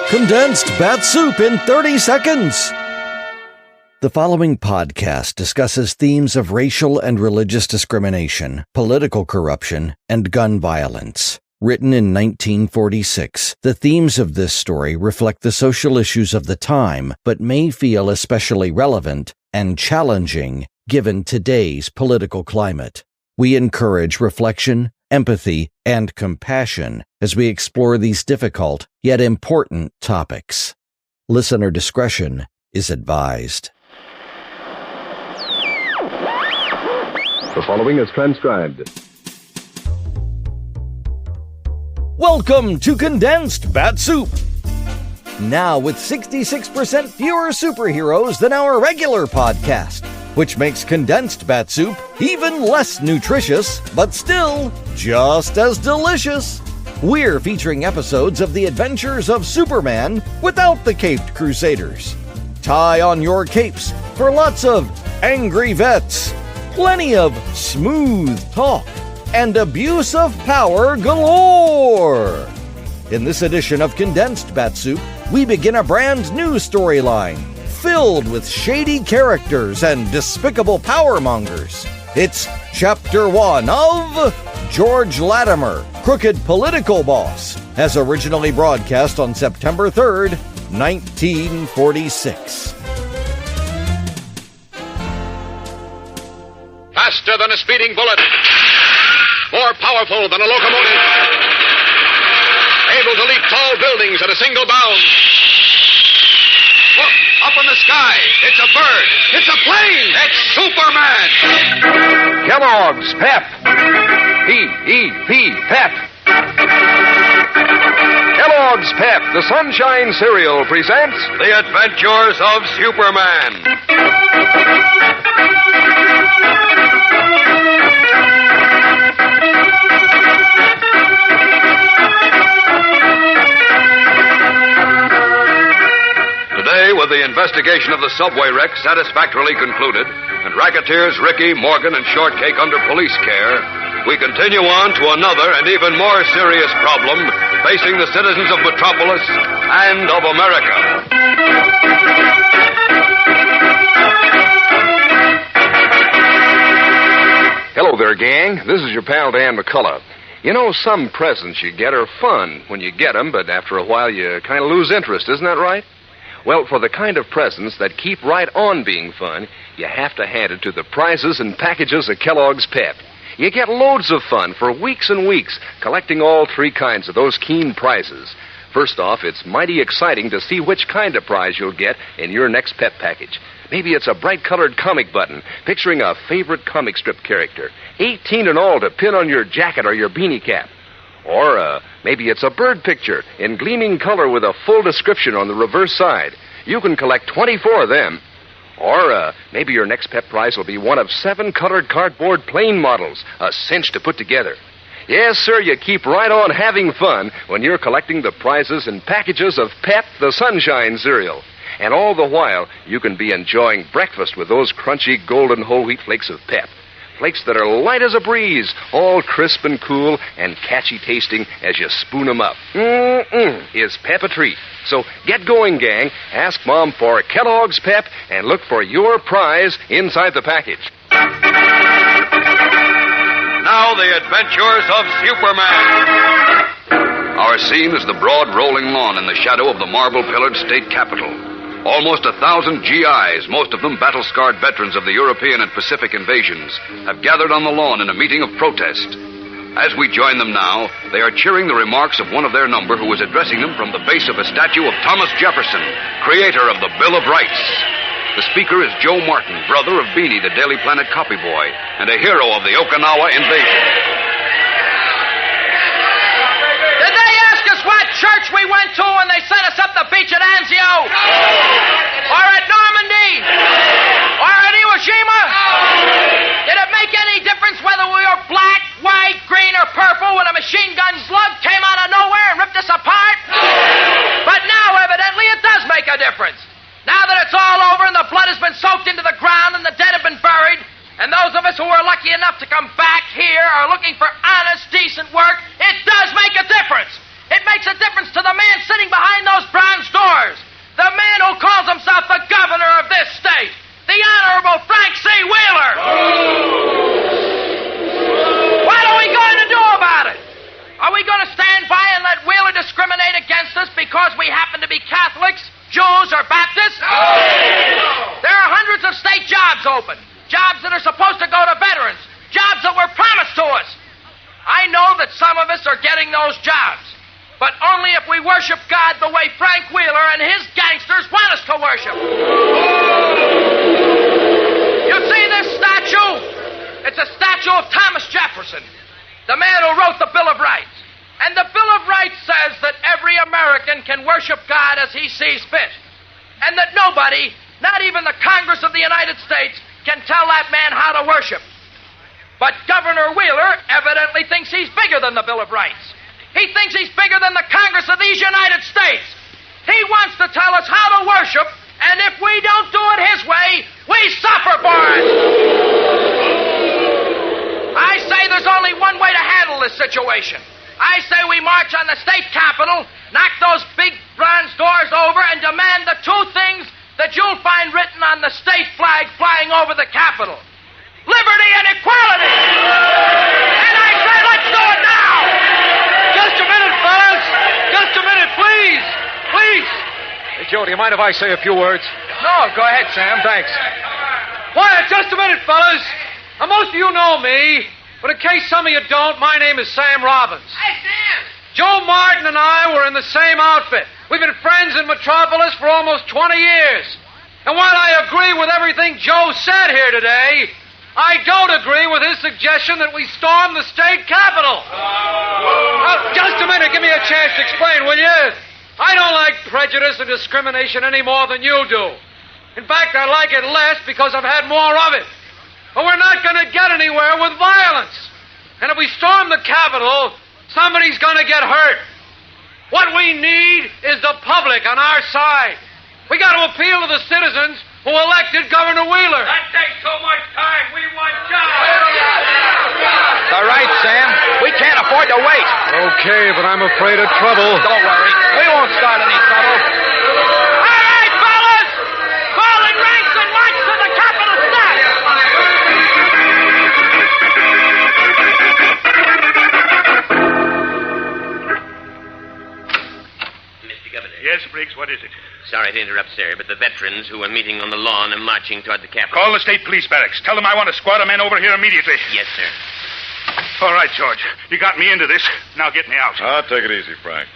Condensed Bat-Supe in 30 seconds. The following podcast discusses themes of racial and religious discrimination, political corruption, and gun violence. Written in 1946, the themes of this story reflect the social issues of the time, but may feel especially relevant and challenging given today's political climate. We encourage reflection, empathy, and compassion as we explore these difficult yet important topics. Listener discretion is advised. The following is transcribed. Welcome to Condensed Bat-Supe. Now with 66% fewer superheroes than our regular podcast, which makes Condensed Bat-Supe even less nutritious, but still just as delicious. We're featuring episodes of the adventures of Superman without the caped crusaders. Tie on your capes for lots of angry vets, plenty of smooth talk, and abuse of power galore. In this edition of Condensed Bat-Supe, we begin a brand new storyline filled with shady characters and despicable powermongers. It's Chapter 1 of George Latimer, Crooked Political Boss, as originally broadcast on September 3rd, 1946. Faster than a speeding bullet. More powerful than a locomotive. Able to leap tall buildings at a single bound. Look, up in the sky. It's a bird. It's a plane. It's Superman. Kellogg's Pep. P-E-P, Pep. Kellogg's Pep, the Sunshine Cereal, presents The Adventures of Superman. Today, with the investigation of the subway wreck satisfactorily concluded, and racketeers Ricky, Morgan, and Shortcake under police care, we continue on to another and even more serious problem facing the citizens of Metropolis and of America. Hello there, gang. This is your pal Dan McCullough. You know, some presents you get are fun when you get them, but after a while you kind of lose interest, isn't that right? Well, for the kind of presents that keep right on being fun, you have to hand it to the prizes and packages of Kellogg's Pep. You get loads of fun for weeks and weeks, collecting all three kinds of those keen prizes. First off, it's mighty exciting to see which kind of prize you'll get in your next Pep package. Maybe it's a bright-colored comic button picturing a favorite comic strip character, 18 in all to pin on your jacket or your beanie cap. Or maybe it's a bird picture in gleaming color with a full description on the reverse side. You can collect 24 of them. Or maybe your next Pep prize will be one of 7 colored cardboard plane models, a cinch to put together. Yes, sir, you keep right on having fun when you're collecting the prizes and packages of Pep, the Sunshine Cereal. And all the while, you can be enjoying breakfast with those crunchy golden whole wheat flakes of Pep. Flakes that are light as a breeze, all crisp and cool and catchy tasting as you spoon them up. Is Pep a treat? So get going, gang. Ask Mom for Kellogg's Pep and look for your prize inside the package. Now, the adventures of Superman. Our scene is the broad rolling lawn in the shadow of the marble-pillared state capitol. Almost 1,000 GIs, most of them battle-scarred veterans of the European and Pacific invasions, have gathered on the lawn in a meeting of protest. As we join them now, they are cheering the remarks of one of their number who is addressing them from the base of a statue of Thomas Jefferson, creator of the Bill of Rights. The speaker is Joe Martin, brother of Beanie, the Daily Planet copyboy, and a hero of the Okinawa invasion. Did they ask us what church we went to when they sent us up the beach at Anzio? Or at Normandy? Or at Iwo Jima? Did it make any difference whether we were black, white, green, or purple when a machine gun slug came out of nowhere and ripped us apart? But now, evidently, it does make a difference. Now that it's all over and the blood has been soaked into the ground and the dead have been buried, and those of us who were lucky enough to come back here are looking for honest, decent work, it does make a difference. It makes a difference to the man sitting behind those bronze open. Jobs that are supposed to go to veterans. Jobs that were promised to us. I know that some of us are getting those jobs. But only if we worship God the way Frank Wheeler and his gangsters want us to worship. You see this statue? It's a statue of Thomas Jefferson, the man who wrote the Bill of Rights. And the Bill of Rights says that every American can worship God as he sees fit. And that nobody, not even the Congress of the United States, can tell that man how to worship. But Governor Wheeler evidently thinks he's bigger than the Bill of Rights. He thinks he's bigger than the Congress of these United States. He wants to tell us how to worship, and if we don't do it his way, we suffer for it. I say there's only one way to handle this situation. I say we march on the state capitol, knock those big bronze doors over, and demand the two things that you'll find written on the state flag flying over the Capitol. Liberty and equality! And I say let's do it now! Just a minute, fellas! Just a minute, please! Please! Hey, Joe, do you mind if I say a few words? No, go ahead, Sam. Thanks. Quiet, just a minute, fellas. Now, most of you know me, but in case some of you don't, my name is Sam Robbins. Hey, Sam! Joe Martin and I were in the same outfit. We've been friends in Metropolis for almost 20 years. And while I agree with everything Joe said here today, I don't agree with his suggestion that we storm the state capitol. Now, just a minute, give me a chance to explain, will you? I don't like prejudice and discrimination any more than you do. In fact, I like it less because I've had more of it. But we're not going to get anywhere with violence. And if we storm the capitol, somebody's going to get hurt. What we need is the public on our side. We got to appeal to the citizens who elected Governor Wheeler. That takes so much time. We want jobs. All right, Sam. We can't afford to wait. Okay, but I'm afraid of trouble. Don't worry. We won't start any trouble. All right, fellas! Fall in ranks and march to the Capitol steps! Yes, Briggs, what is it? Sorry to interrupt, sir, but the veterans who are meeting on the lawn are marching toward the Capitol. Call the state police barracks. Tell them I want a squad of men over here immediately. Yes, sir. All right, George. You got me into this. Now get me out. Take it easy, Frank.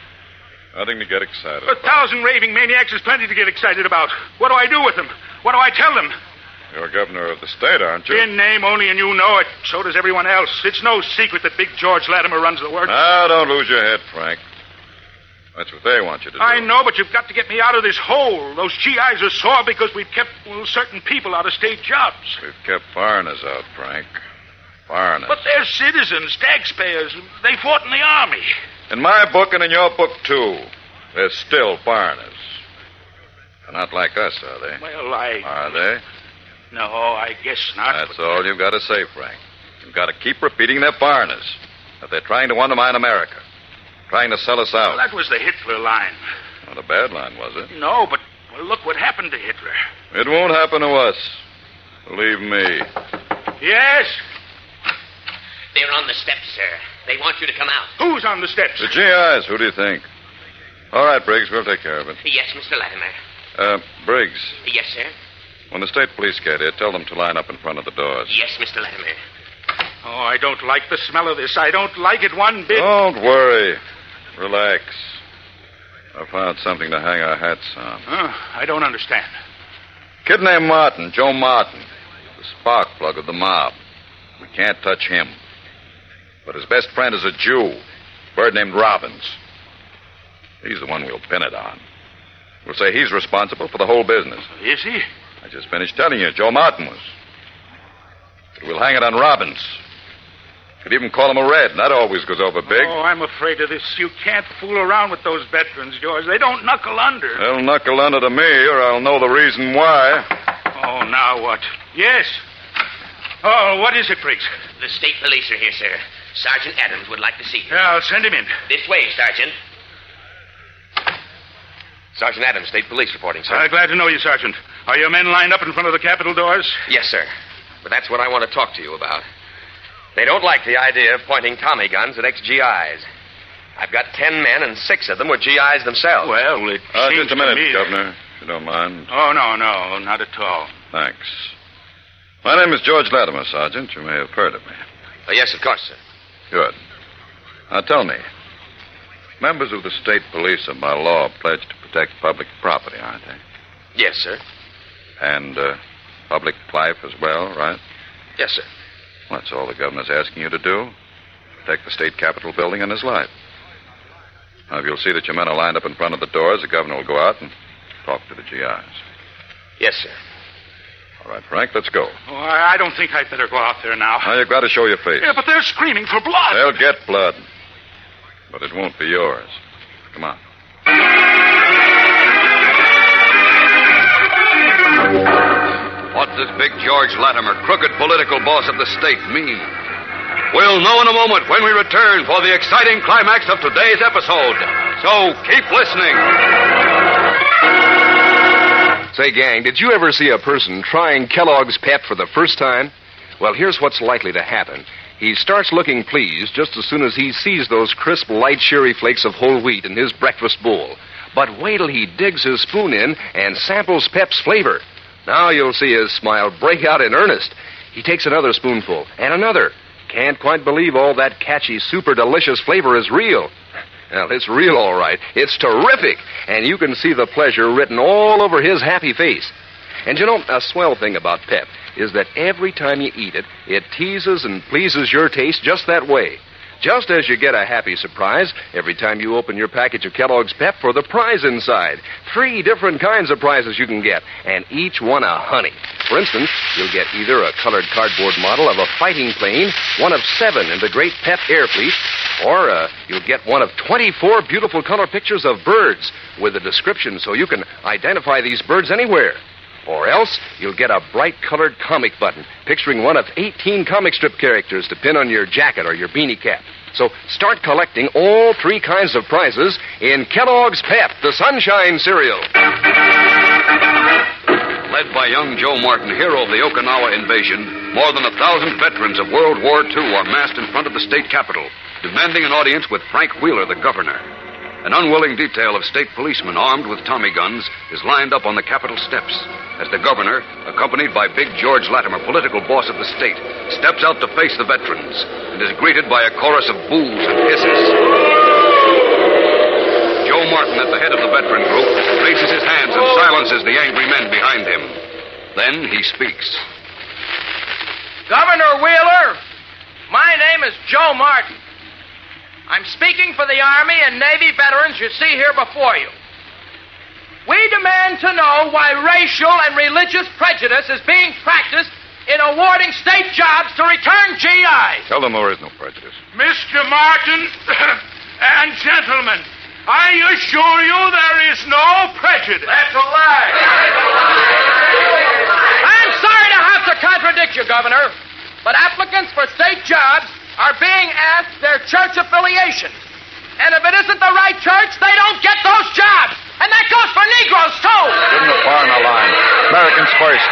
Nothing to get excited about. 1,000 raving maniacs is plenty to get excited about. What do I do with them? What do I tell them? You're governor of the state, aren't you? In name only, and you know it. So does everyone else. It's no secret that Big George Latimer runs the works. Now, don't lose your head, Frank. That's what they want you to do. I know, but you've got to get me out of this hole. Those GIs are sore because we've kept certain people out of state jobs. We've kept foreigners out, Frank. Foreigners. But they're citizens, taxpayers. They fought in the army. In my book and in your book, too, they're still foreigners. They're not like us, are they? Well, Are they? No, I guess not. That's all you've got to say, Frank. You've got to keep repeating they're foreigners. That they're trying to undermine America. Trying to sell us out. Well, that was the Hitler line. Not a bad line, was it? No, but look what happened to Hitler. It won't happen to us. Believe me. Yes? They're on the steps, sir. They want you to come out. Who's on the steps? The GIs, who do you think? All right, Briggs, we'll take care of it. Yes, Mr. Latimer. Briggs, Yes, sir. when the state police get here, tell them to line up in front of the doors. Yes, Mr. Latimer. Oh, I don't like the smell of this. I don't like it one bit. Don't worry. Relax. I found something to hang our hats on. I don't understand. Kid named Martin, Joe Martin. The spark plug of the mob. We can't touch him. But his best friend is a Jew, a bird named Robbins. He's the one we'll pin it on. We'll say he's responsible for the whole business. Is he? I just finished telling you, Joe Martin was. But we'll hang it on Robbins. Could even call him a red. That always goes over big. Oh, I'm afraid of this. You can't fool around with those veterans, George. They don't knuckle under. They'll knuckle under to me, or I'll know the reason why. Oh, now what? Yes. Oh, what is it, Briggs? The state police are here, sir. Sergeant Adams would like to see you. Yeah, I'll send him in. This way, Sergeant. Sergeant Adams, state police reporting, sir. Glad to know you, Sergeant. Are your men lined up in front of the Capitol doors? Yes, sir. But that's what I want to talk to you about. They don't like the idea of pointing Tommy guns at ex-GIs. I've got 10 men, and 6 of them were GIs themselves. Well, it seems Just a minute, to me... Governor, if you don't mind. Oh, no, not at all. Thanks. My name is George Latimer, Sergeant. You may have heard of me. Yes, of course, sir. Good. Now tell me, members of the state police are by law pledged to protect public property, aren't they? Yes, sir. And public life as well, right? Yes, sir. Well, that's all the governor's asking you to do. Protect the state capitol building and his life. Now, if you'll see that your men are lined up in front of the doors, the governor will go out and talk to the GIs. Yes, sir. All right, Frank, let's go. Oh, I don't think I'd better go out there now. Now, you've got to show your face. Yeah, but they're screaming for blood. They'll get blood. But it won't be yours. Come on. What does Big George Latimer, crooked political boss of the state, mean? We'll know in a moment when we return for the exciting climax of today's episode. So keep listening. Say, gang, did you ever see a person trying Kellogg's Pep for the first time? Well, here's what's likely to happen. He starts looking pleased just as soon as he sees those crisp, light sherry flakes of whole wheat in his breakfast bowl. But wait till he digs his spoon in and samples Pep's flavor. Now you'll see his smile break out in earnest. He takes another spoonful and another. Can't quite believe all that catchy, super delicious flavor is real. Well, it's real, all right. It's terrific. And you can see the pleasure written all over his happy face. And you know, a swell thing about Pep is that every time you eat it, it teases and pleases your taste just that way. Just as you get a happy surprise every time you open your package of Kellogg's Pep for the prize inside. 3 different kinds of prizes you can get, and each one a honey. For instance, you'll get either a colored cardboard model of a fighting plane, one of 7 in the great Pep Air Fleet, or you'll get one of 24 beautiful color pictures of birds with a description so you can identify these birds anywhere. Or else, you'll get a bright-colored comic button picturing one of 18 comic strip characters to pin on your jacket or your beanie cap. So start collecting all 3 kinds of prizes in Kellogg's Pep, the Sunshine Cereal. Led by young Joe Martin, hero of the Okinawa invasion, more than 1,000 veterans of World War II are massed in front of the state capitol, demanding an audience with Frank Wheeler, the governor. An unwilling detail of state policemen armed with Tommy guns is lined up on the Capitol steps as the governor, accompanied by Big George Latimer, political boss of the state, steps out to face the veterans and is greeted by a chorus of boos and hisses. Joe Martin, at the head of the veteran group, raises his hands and silences the angry men behind him. Then he speaks. Governor Wheeler, my name is Joe Martin. I'm speaking for the Army and Navy veterans you see here before you. We demand to know why racial and religious prejudice is being practiced in awarding state jobs to return GIs. Tell them there is no prejudice. Mr. Martin and gentlemen, I assure you there is no prejudice. That's a lie. I'm sorry to have to contradict you, Governor, but applicants for state jobs are being asked their church affiliations. And if it isn't the right church, they don't get those jobs. And that goes for Negroes, too. Give them the far in the line. Americans first.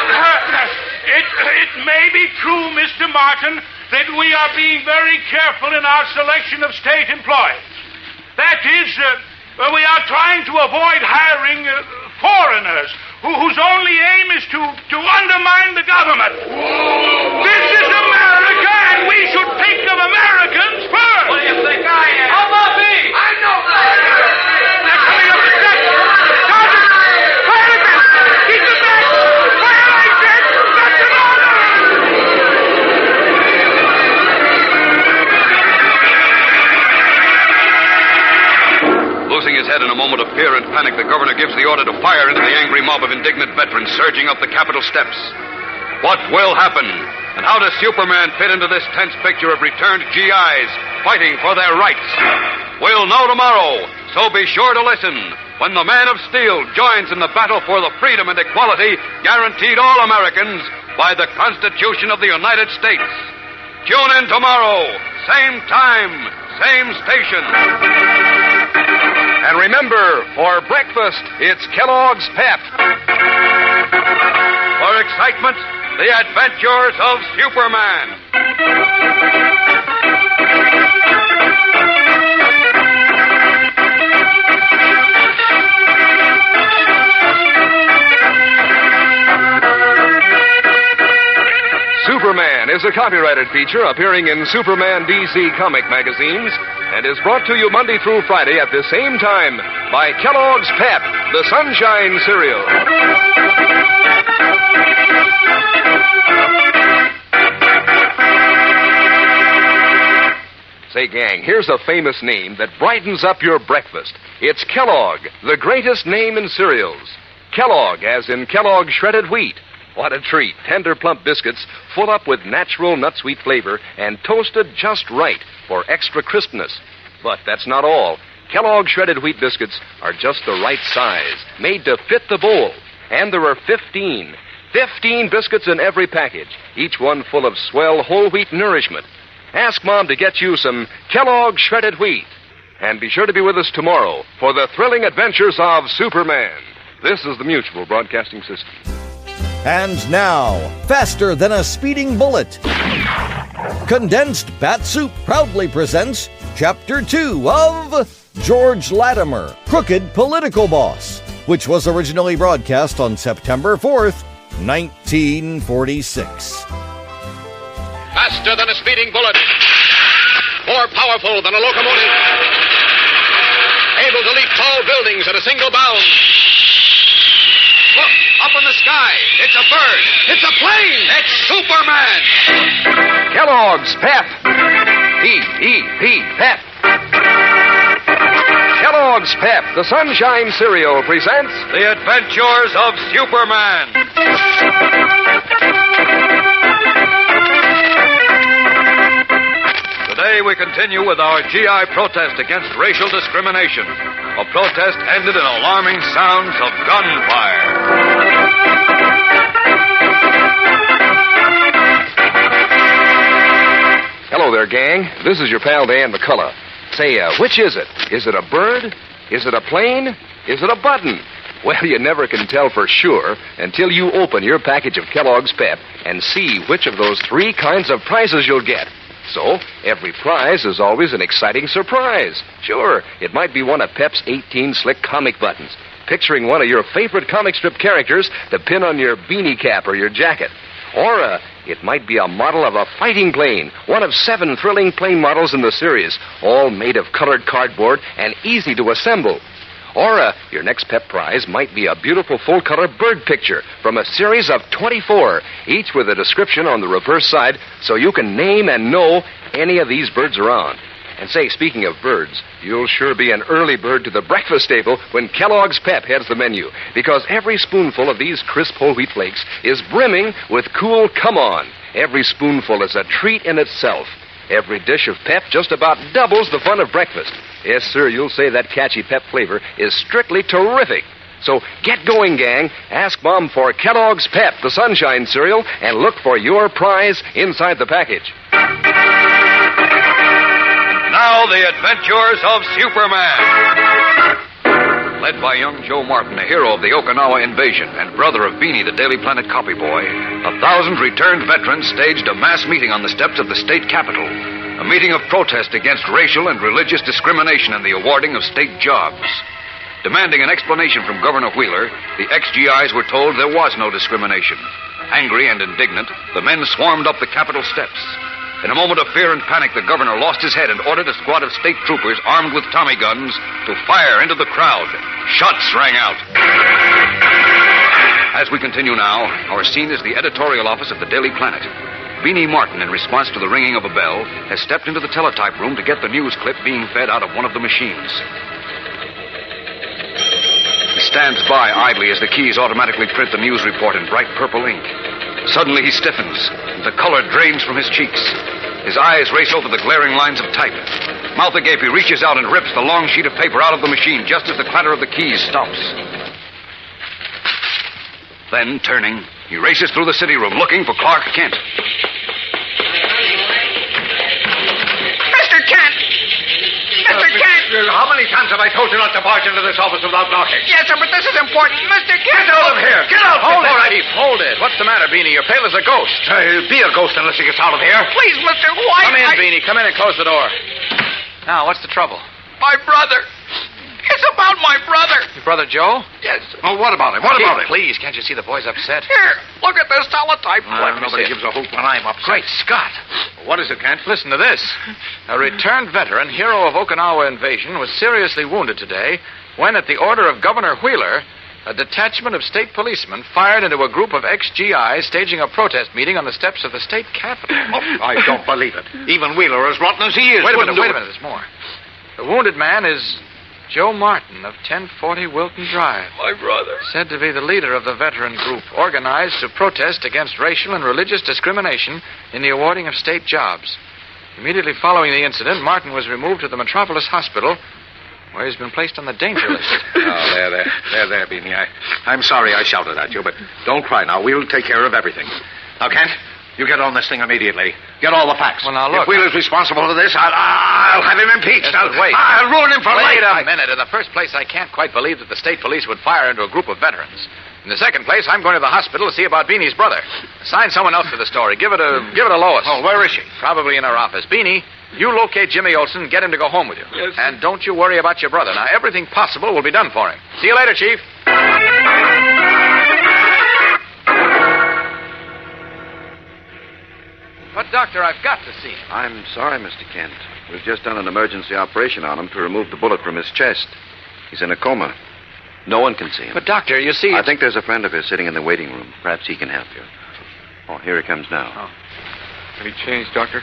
It may be true, Mr. Martin, that we are being very careful in our selection of state employees. That is, we are trying to avoid hiring foreigners whose only aim is to undermine the government. This is America, and we should think of Americans first. What do you think I am? How about me? I'm no They're coming up the steps. Sergeant, fire at them. Keep them back. Fire like that. That's an order. Losing his head in a moment of fear and panic, the governor gives the order to fire into the angry mob of indignant veterans surging up the Capitol steps. What will happen? And how does Superman fit into this tense picture of returned GIs fighting for their rights? We'll know tomorrow, so be sure to listen when the Man of Steel joins in the battle for the freedom and equality guaranteed all Americans by the Constitution of the United States. Tune in tomorrow, same time, same station. And remember, for breakfast, it's Kellogg's Pep. For excitement, the adventures of Superman. is a copyrighted feature appearing in Superman DC comic magazines and is brought to you Monday through Friday at the same time by Kellogg's Pep, the Sunshine Cereal. Say, gang, here's a famous name that brightens up your breakfast. It's Kellogg, the greatest name in cereals. Kellogg, as in Kellogg shredded wheat. What a treat. Tender, plump biscuits full up with natural nut-sweet flavor and toasted just right for extra crispness. But that's not all. Kellogg shredded wheat biscuits are just the right size, made to fit the bowl. And there are 15 biscuits in every package, each one full of swell whole wheat nourishment. Ask Mom to get you some Kellogg shredded wheat. And be sure to be with us tomorrow for the thrilling adventures of Superman. This is the Mutual Broadcasting System. And now, faster than a speeding bullet, Condensed Bat-Supe proudly presents Chapter 2 of George Latimer, Crooked Political Boss, which was originally broadcast on September 4th, 1946. Faster than a speeding bullet. More powerful than a locomotive. Able to leap tall buildings at a single bound. Look, up in the sky. It's a bird. It's a plane. It's Superman. Kellogg's Pep. P-E-P, Pep. Kellogg's Pep, the Sunshine Cereal, presents The Adventures of Superman. Today we continue with our GI protest against racial discrimination. A protest ended in alarming sounds of gunfire. Hello there, gang. This is your pal Dan McCullough. Say, which is it? Is it a bird? Is it a plane? Is it a button? Well, you never can tell for sure until you open your package of Kellogg's Pep and see which of those three kinds of prizes you'll get. So, every prize is always an exciting surprise. Sure, it might be one of Pep's 18 slick comic buttons, picturing one of your favorite comic strip characters to pin on your beanie cap or your jacket. Or, it might be a model of a fighting plane, one of 7 thrilling plane models in the series, all made of colored cardboard and easy to assemble. Or, your next Pep prize might be a beautiful full-color bird picture from a series of 24, each with a description on the reverse side so you can name and know any of these birds around. And say, speaking of birds, you'll sure be an early bird to the breakfast table when Kellogg's Pep heads the menu, because every spoonful of these crisp whole wheat flakes is brimming with cool come-on. Every spoonful is a treat in itself. Every dish of Pep just about doubles the fun of breakfast. Yes, sir, you'll say that catchy Pep flavor is strictly terrific. So get going, gang. Ask Mom for Kellogg's Pep, the Sunshine Cereal, and look for your prize inside the package. Now, the adventures of Superman. Led by young Joe Martin, a hero of the Okinawa invasion, and brother of Beanie, the Daily Planet copy boy, 1,000 returned veterans staged a mass meeting on the steps of the state capitol. A meeting of protest against racial and religious discrimination in the awarding of state jobs. Demanding an explanation from Governor Wheeler, the ex-GIs were told there was no discrimination. Angry and indignant, the men swarmed up the Capitol steps. In a moment of fear and panic, the governor lost his head and ordered a squad of state troopers armed with Tommy guns to fire into the crowd. Shots rang out. As we continue now, our scene is the editorial office of the Daily Planet. Beanie Martin, in response to the ringing of a bell, has stepped into the teletype room to get the news clip being fed out of one of the machines. He stands by idly as the keys automatically print the news report in bright purple ink. Suddenly he stiffens. The color drains from his cheeks. His eyes race over the glaring lines of type. Mouth agape, he reaches out and rips the long sheet of paper out of the machine just as the clatter of the keys stops. Then, turning, he races through the city room looking for Clark Kent. Mr. Kent! Mr. Kent! How many times have I told you not to barge into this office without knocking? Yes, sir, but this is important. Mr. Kent! Get out of here! Get out! Hold it, before Chief. Hold it. What's the matter, Beanie? You're pale as a ghost. He'll be a ghost unless he gets out of here. Please, Mr. White. Come in, Beanie. Come in and close the door. Now, what's the trouble? My brother. It's about my brother. Your brother Joe? Yes. Oh, what about him? What Chief, about him? please, can't you see the boy's upset? Here, look at this teletype. Nobody gives a hoot when I'm upset. Great Scott. What is it, Kent? Listen to this. A returned veteran, hero of Okinawa invasion, was seriously wounded today when, at the order of Governor Wheeler, a detachment of state policemen fired into a group of ex-GIs staging a protest meeting on the steps of the state capitol. Oh, I don't believe it. Even Wheeler, as rotten as he is, Wait a minute, wouldn't do it. there's more. The wounded man is Joe Martin of 1040 Wilton Drive. My brother. Said to be the leader of the veteran group organized to protest against racial and religious discrimination in the awarding of state jobs. Immediately following the incident, Martin was removed to the Metropolis Hospital, where he's been placed on the danger list. Oh, there, Beanie. I'm sorry I shouted at you, but don't cry now. We'll take care of everything. Now, Kent, you get on this thing immediately. Get all the facts. Well, now, look. If Wheeler's responsible for this, I'll have him impeached. Yes, but wait. I'll ruin him for life. Wait a minute. In the first place, I can't quite believe that the state police would fire into a group of veterans. In the second place, I'm going to the hospital to see about Beanie's brother. Assign someone else to the story. Give it to Lois. Oh, where is she? Probably in her office. Beanie, you locate Jimmy Olsen and get him to go home with you. Yes, sir. And don't you worry about your brother. Now, everything possible will be done for him. See you later, Chief. But, Doctor, I've got to see him. I'm sorry, Mr. Kent. We've just done an emergency operation on him to remove the bullet from his chest. He's in a coma. No one can see him. But, Doctor, you see... I think there's a friend of his sitting in the waiting room. Perhaps he can help you. Oh, here he comes now. Oh. Any change, Doctor?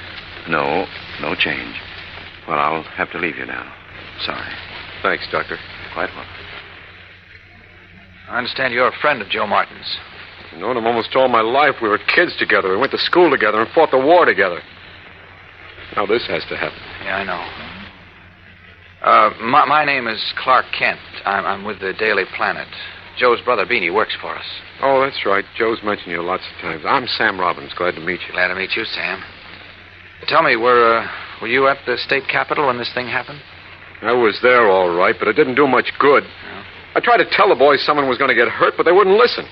No change. Well, I'll have to leave you now. Sorry. Thanks, Doctor. Quite well. I understand you're a friend of Joe Martin's. I've known him almost all my life. We were kids together. We went to school together and fought the war together. Now this has to happen. Yeah, I know. My name is Clark Kent. I'm with the Daily Planet. Joe's brother, Beanie, works for us. Oh, that's right. Joe's mentioned you lots of times. I'm Sam Robbins. Glad to meet you. Glad to meet you, Sam. Tell me, were you at the state capitol when this thing happened? I was there all right, but it didn't do much good. No. I tried to tell the boys someone was going to get hurt, but they wouldn't listen.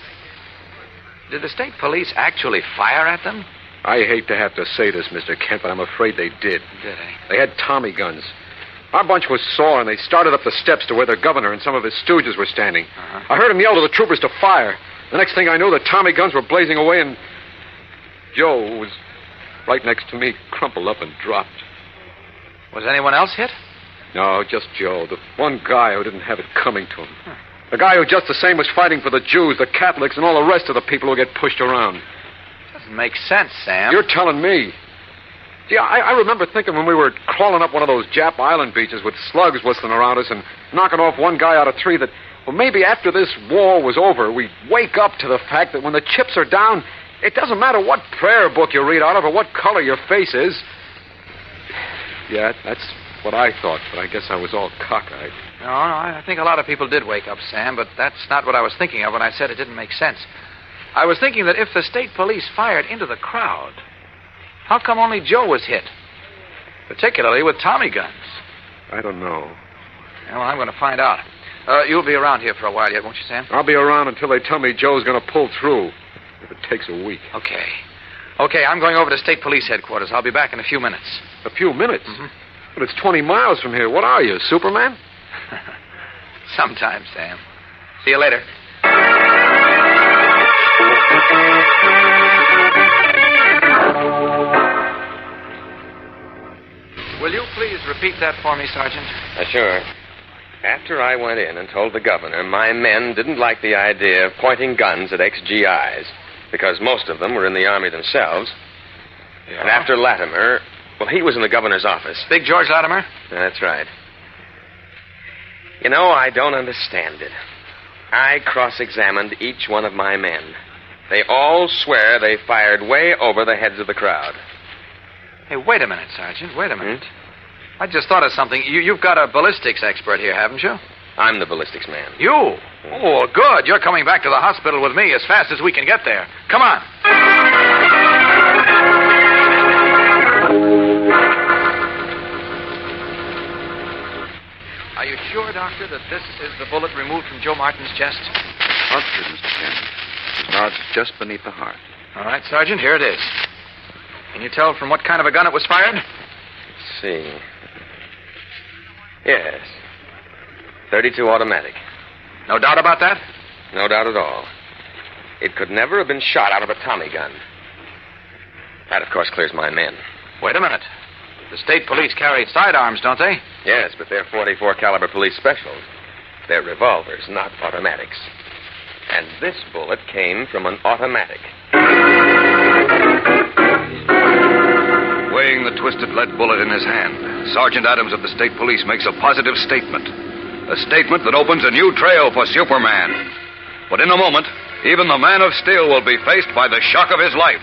Did the state police actually fire at them? I hate to have to say this, Mr. Kent, but I'm afraid they did. Did they? They had Tommy guns. Our bunch was sore, and they started up the steps to where the governor and some of his stooges were standing. Uh-huh. I heard him yell to the troopers to fire. The next thing I knew, the Tommy guns were blazing away, and Joe, who was right next to me, crumpled up and dropped. Was anyone else hit? No, just Joe, the one guy who didn't have it coming to him. The guy who just the same was fighting for the Jews, the Catholics, and all the rest of the people who get pushed around. Doesn't make sense, Sam. You're telling me. Gee, I remember thinking when we were crawling up one of those Jap Island beaches with slugs whistling around us and knocking off one guy out of three that, well, maybe after this war was over, we'd wake up to the fact that when the chips are down, it doesn't matter what prayer book you read out of or what color your face is. Yeah, that's what I thought, but I guess I was all cockeyed. No, I think a lot of people did wake up, Sam, but that's not what I was thinking of when I said it didn't make sense. I was thinking that if the state police fired into the crowd, how come only Joe was hit? Particularly with Tommy guns. I don't know. Well, I'm going to find out. You'll be around here for a while yet, won't you, Sam? I'll be around until they tell me Joe's going to pull through, if it takes a week. Okay, I'm going over to state police headquarters. I'll be back in a few minutes. A few minutes? Mm-hmm. But it's 20 miles from here. What are you, Superman? Sometimes, Sam. See you later. Will you please repeat that for me, Sergeant? Sure. After I went in and told the governor my men didn't like the idea of pointing guns at ex-GIs because most of them were in the Army themselves. Yeah. And after Latimer, well, he was in the governor's office. Big George Latimer? That's right. You know, I don't understand it. I cross-examined each one of my men. They all swear they fired way over the heads of the crowd. Hey, wait a minute, Sergeant. Wait a minute. I just thought of something. You've got a ballistics expert here, haven't you? I'm the ballistics man. You? Oh, good. You're coming back to the hospital with me as fast as we can get there. Come on. Are you sure, Doctor, that this is the bullet removed from Joe Martin's chest? Positive, Mr. Kent. His nod's just beneath the heart. All right, Sergeant, here it is. Can you tell from what kind of a gun it was fired? Let's see. Yes. 32 automatic. No doubt about that? No doubt at all. It could never have been shot out of a Tommy gun. That, of course, clears my men. Wait a minute. The state police carry sidearms, don't they? Yes, but they're .44 caliber police specials. They're revolvers, not automatics. And this bullet came from an automatic. Weighing the twisted lead bullet in his hand, Sergeant Adams of the state police makes a positive statement. A statement that opens a new trail for Superman. But in a moment, even the Man of Steel will be faced by the shock of his life.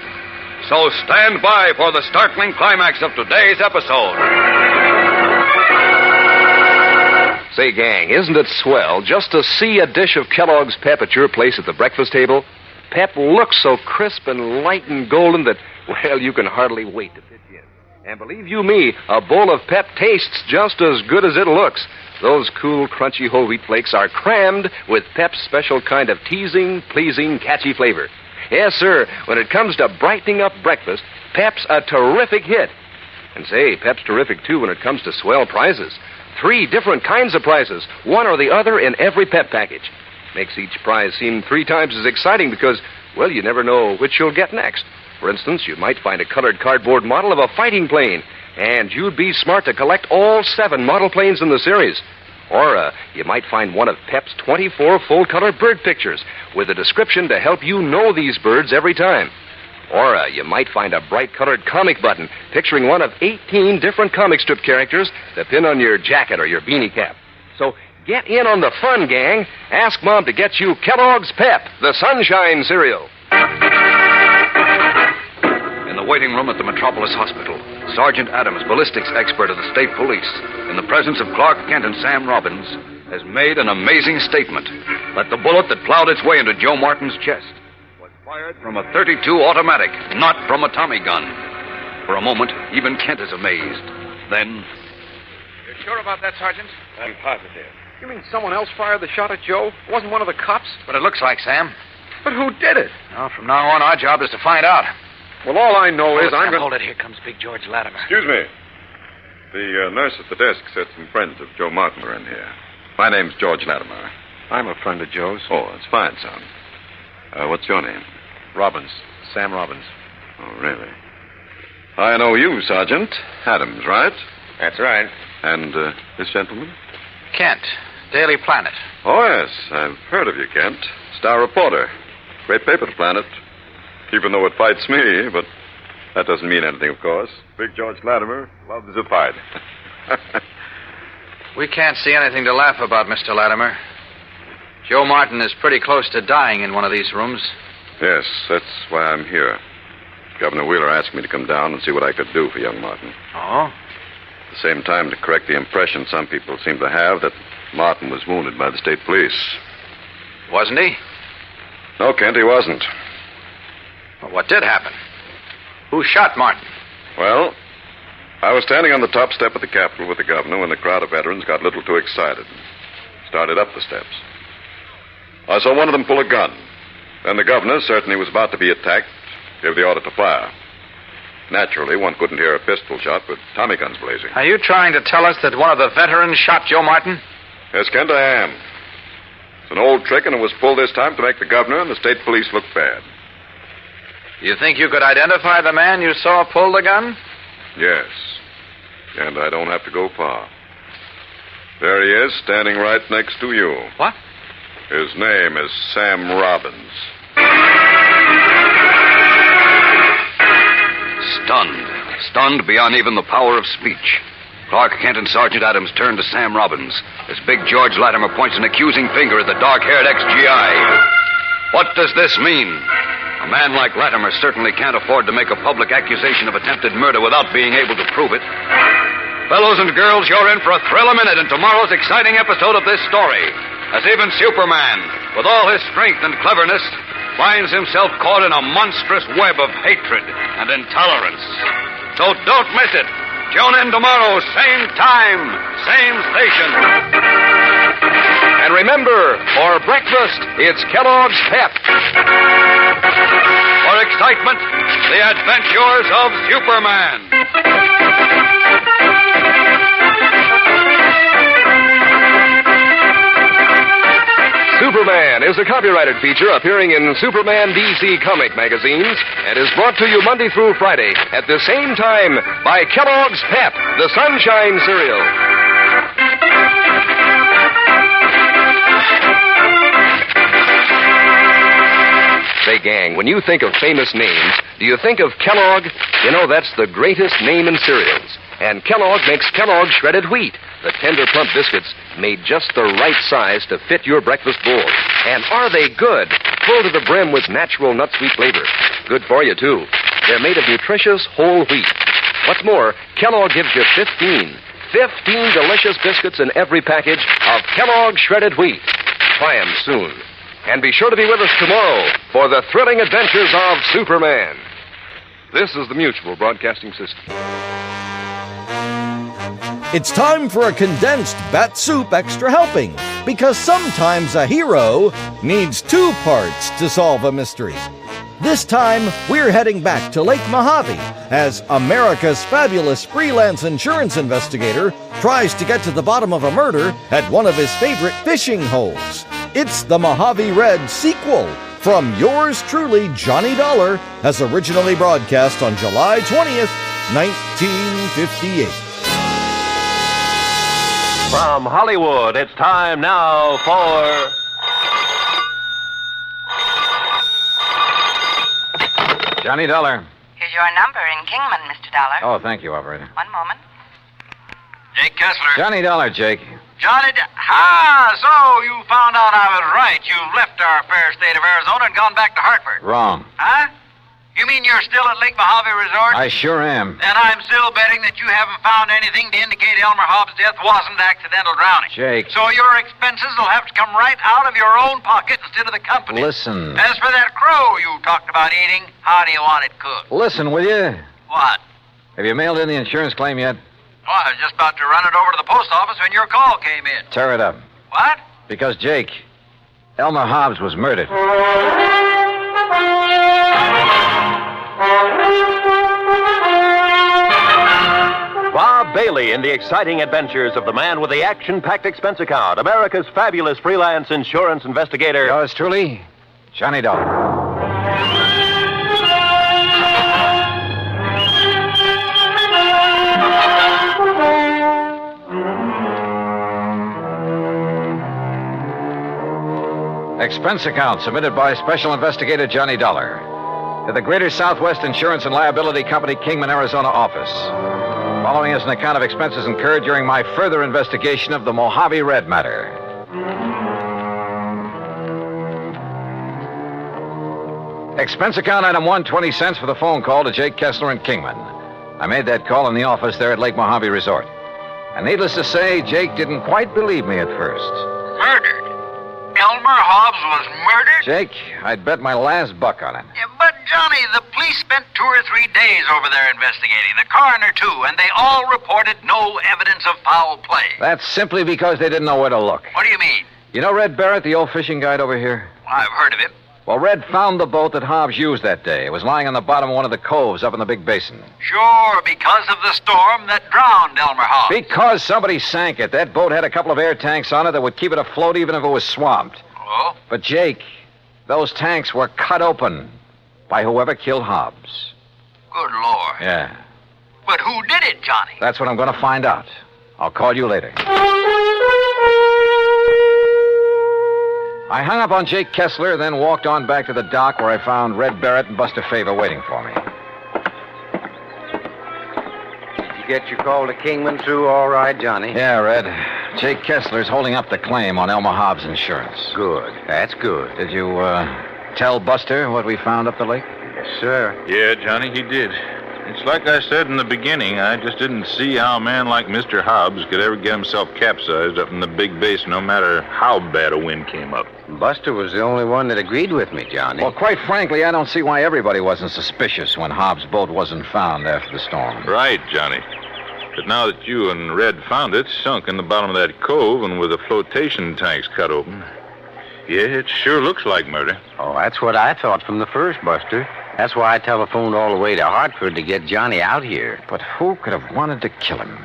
So stand by for the startling climax of today's episode. Say, gang, isn't it swell just to see a dish of Kellogg's Pep at your place at the breakfast table? Pep looks so crisp and light and golden that, well, you can hardly wait to pitch in. And believe you me, a bowl of Pep tastes just as good as it looks. Those cool, crunchy whole wheat flakes are crammed with Pep's special kind of teasing, pleasing, catchy flavor. Yes, sir, when it comes to brightening up breakfast, Pep's a terrific hit. And say, Pep's terrific, too, when it comes to swell prizes. 3 different kinds of prizes, one or the other in every Pep package. Makes each prize seem 3 times as exciting because, well, you never know which you'll get next. For instance, you might find a colored cardboard model of a fighting plane, and you'd be smart to collect all 7 model planes in the series. Or you might find one of Pep's 24 full-color bird pictures with a description to help you know these birds every time. Or you might find a bright-colored comic button picturing one of 18 different comic strip characters to pin on your jacket or your beanie cap. So get in on the fun, gang. Ask Mom to get you Kellogg's Pep, the Sunshine cereal. In the waiting room at the Metropolis Hospital, Sergeant Adams, ballistics expert of the state police, in the presence of Clark Kent and Sam Robbins, has made an amazing statement that the bullet that plowed its way into Joe Martin's chest was fired from a .32 automatic, not from a Tommy gun. For a moment, even Kent is amazed. Then... You're sure about that, Sergeant? I'm positive. You mean someone else fired the shot at Joe? It wasn't one of the cops? But it looks like, Sam. But who did it? Well, from now on, our job is to find out. Well, all I know is I'm going to... Hold it. Here comes Big George Latimer. Excuse me. The nurse at the desk said some friends of Joe Martin were in here. My name's George Latimer. I'm a friend of Joe's. Oh, that's fine, son. What's your name? Robbins. Sam Robbins. Oh, really? I know you, Sergeant. Adams, right? That's right. And this gentleman? Kent, Daily Planet. Oh, yes. I've heard of you, Kent. Star reporter. Great paper, the Planet. Even though it fights me, but that doesn't mean anything, of course. Big George Latimer loves a fight. We can't see anything to laugh about, Mr. Latimer. Joe Martin is pretty close to dying in one of these rooms. Yes, that's why I'm here. Governor Wheeler asked me to come down and see what I could do for young Martin. Oh? At the same time, to correct the impression some people seem to have that Martin was wounded by the state police. Wasn't he? No, Kent, he wasn't. Well, what did happen? Who shot Martin? Well, I was standing on the top step of the Capitol with the governor when the crowd of veterans got a little too excited and started up the steps. I saw one of them pull a gun. Then the governor, certain he was about to be attacked, gave the order to fire. Naturally, one couldn't hear a pistol shot with Tommy guns blazing. Are you trying to tell us that one of the veterans shot Joe Martin? Yes, Kent, I am. It's an old trick, and it was pulled this time to make the governor and the state police look bad. You think you could identify the man you saw pull the gun? Yes. And I don't have to go far. There he is, standing right next to you. What? His name is Sam Robbins. Stunned beyond even the power of speech. Clark Kent and Sergeant Adams turn to Sam Robbins as Big George Latimer points an accusing finger at the dark-haired ex-GI. What does this mean? A man like Latimer certainly can't afford to make a public accusation of attempted murder without being able to prove it. Fellows and girls, you're in for a thrill a minute in tomorrow's exciting episode of this story, as even Superman, with all his strength and cleverness, finds himself caught in a monstrous web of hatred and intolerance. So don't miss it. Tune in tomorrow, same time, same station. And remember, for breakfast, it's Kellogg's Pep. For excitement, the adventures of Superman. Superman is a copyrighted feature appearing in Superman DC comic magazines and is brought to you Monday through Friday at the same time by Kellogg's Pep, the Sunshine Cereal. Say, gang, when you think of famous names, do you think of Kellogg? You know, that's the greatest name in cereals. And Kellogg makes Kellogg shredded wheat, the tender, plump biscuits made just the right size to fit your breakfast bowl. And are they good? Full to the brim with natural nut sweet flavor. Good for you, too. They're made of nutritious whole wheat. What's more, Kellogg gives you 15 delicious biscuits in every package of Kellogg shredded wheat. Try 'em soon. And be sure to be with us tomorrow for the thrilling adventures of Superman. This is the Mutual Broadcasting System. It's time for a Condensed Bat-Supe Extra Helping, because sometimes a hero needs 2 parts to solve a mystery. This time, we're heading back to Lake Mojave as America's fabulous freelance insurance investigator tries to get to the bottom of a murder at one of his favorite fishing holes. It's the Mojave Red sequel from yours truly, Johnny Dollar, as originally broadcast on July 20th, 1958. From Hollywood, it's time now for... Johnny Dollar. Here's your number in Kingman, Mr. Dollar. Oh, thank you, operator. One moment. Jake Kessler. Johnny Dollar, Jake. So you found out I was right. You've left our fair state of Arizona and gone back to Hartford. Wrong. Huh? You mean you're still at Lake Mojave Resort? I sure am. Then I'm still betting that you haven't found anything to indicate Elmer Hobbs' death wasn't accidental drowning. Jake. So your expenses will have to come right out of your own pocket instead of the company. Listen. As for that crow you talked about eating, how do you want it cooked? Listen, will you? What? Have you mailed in the insurance claim yet? Oh, I was just about to run it over to the post office when your call came in. Tear it up. What? Because, Jake, Elmer Hobbs was murdered. Bob Bailey in the exciting adventures of the man with the action-packed expense account, America's fabulous freelance insurance investigator. Yours truly, Johnny Dollar. Expense account submitted by Special Investigator Johnny Dollar to the Greater Southwest Insurance and Liability Company, Kingman, Arizona office. Following is an account of expenses incurred during my further investigation of the Mojave Red matter. Expense account item 1, 20 cents for the phone call to Jake Kessler in Kingman. I made that call in the office there at Lake Mojave Resort. And needless to say, Jake didn't quite believe me at first. Murdered? Elmer Hobbs was murdered? Jake, I'd bet my last buck on it. Yeah, but, Johnny, the police spent 2 or 3 days over there investigating. The coroner, too, and they all reported no evidence of foul play. That's simply because they didn't know where to look. What do you mean? You know Red Barrett, the old fishing guide over here? Well, I've heard of him. Well, Red found the boat that Hobbs used that day. It was lying on the bottom of one of the coves up in the big basin. Sure, because of the storm that drowned Elmer Hobbs. Because somebody sank it. That boat had a couple of air tanks on it that would keep it afloat even if it was swamped. Oh? But, Jake, those tanks were cut open by whoever killed Hobbs. Good Lord. Yeah. But who did it, Johnny? That's what I'm going to find out. I'll call you later. I hung up on Jake Kessler, then walked on back to the dock where I found Red Barrett and Buster Favor waiting for me. Did you get your call to Kingman through all right, Johnny? Yeah, Red. Jake Kessler's holding up the claim on Elmer Hobbs' insurance. Good. That's good. Did you, tell Buster what we found up the lake? Yes, sir. Yeah, Johnny, he did. It's like I said in the beginning, I just didn't see how a man like Mr. Hobbs could ever get himself capsized up in the big basin, no matter how bad a wind came up. Buster was the only one that agreed with me, Johnny. Well, quite frankly, I don't see why everybody wasn't suspicious when Hobbs' boat wasn't found after the storm. Right, Johnny. But now that you and Red found it, sunk in the bottom of that cove and with the flotation tanks cut open, yeah, it sure looks like murder. Oh, that's what I thought from the first, Buster. That's why I telephoned all the way to Hartford to get Johnny out here. But who could have wanted to kill him?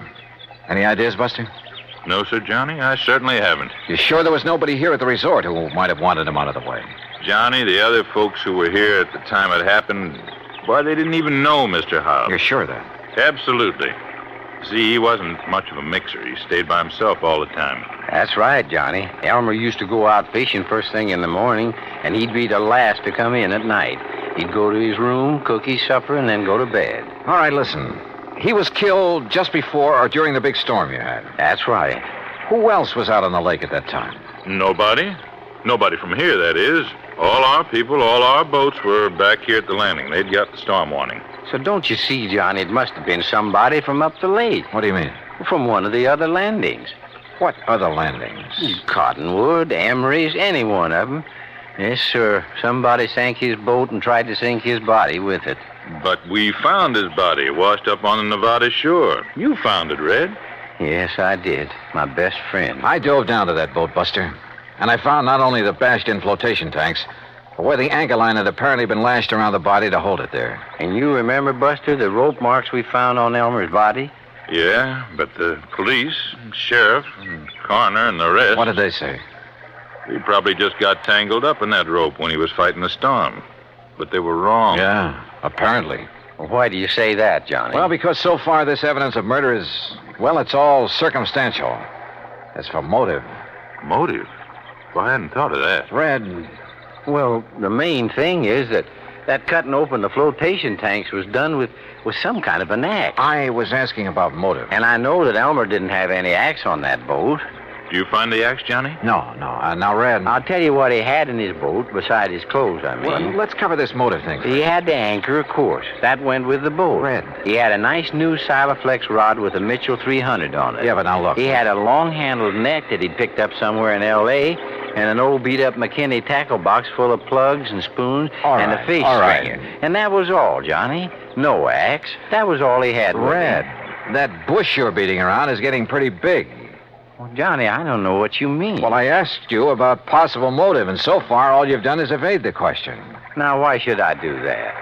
Any ideas, Buster? No, sir, Johnny, I certainly haven't. You sure there was nobody here at the resort who might have wanted him out of the way? Johnny, the other folks who were here at the time it happened, why, they didn't even know Mr. Hobbs. You're sure of that? Absolutely. See, he wasn't much of a mixer. He stayed by himself all the time. That's right, Johnny. Elmer used to go out fishing first thing in the morning, and he'd be the last to come in at night. He'd go to his room, cook his supper, and then go to bed. All right, listen. He was killed just before or during the big storm you had. That's right. Who else was out on the lake at that time? Nobody. Nobody from here, that is. All our people, all our boats were back here at the landing. They'd got the storm warning. So don't you see, Johnny, it must have been somebody from up the lake. What do you mean? From one of the other landings. What other landings? Cottonwood, Emery's, any one of them. Yes, sir. Somebody sank his boat and tried to sink his body with it. But we found his body washed up on the Nevada shore. You found it, Red. Yes, I did. My best friend. I dove down to that boat, Buster. And I found not only the bashed-in flotation tanks, but where the anchor line had apparently been lashed around the body to hold it there. And you remember, Buster, the rope marks we found on Elmer's body? Yeah, but the police, and sheriff, and coroner, and the rest... What did they say? He probably just got tangled up in that rope when he was fighting the storm. But they were wrong. Yeah, apparently. Well, why do you say that, Johnny? Well, because so far this evidence of murder is, well, it's all circumstantial. As for motive... Motive? Well, I hadn't thought of that. Red... Well, the main thing is that cutting open the flotation tanks was done with some kind of an axe. I was asking about motive. And I know that Elmer didn't have any axe on that boat. Did you find the axe, Johnny? No. Now, Red... I'll tell you what he had in his boat, beside his clothes, I mean. Well, let's cover this motive thing. He had the anchor, of course. That went with the boat. Red. He had a nice new Silaflex rod with a Mitchell 300 on it. Yeah, but now look. He had a long-handled net that he'd picked up somewhere in L.A., and an old beat-up McKinney tackle box full of plugs and spoons and a fish stringer. And that was all, Johnny. No axe. That was all he had. Red, that bush you're beating around is getting pretty big. Well, Johnny, I don't know what you mean. Well, I asked you about possible motive, and so far all you've done is evade the question. Now, why should I do that?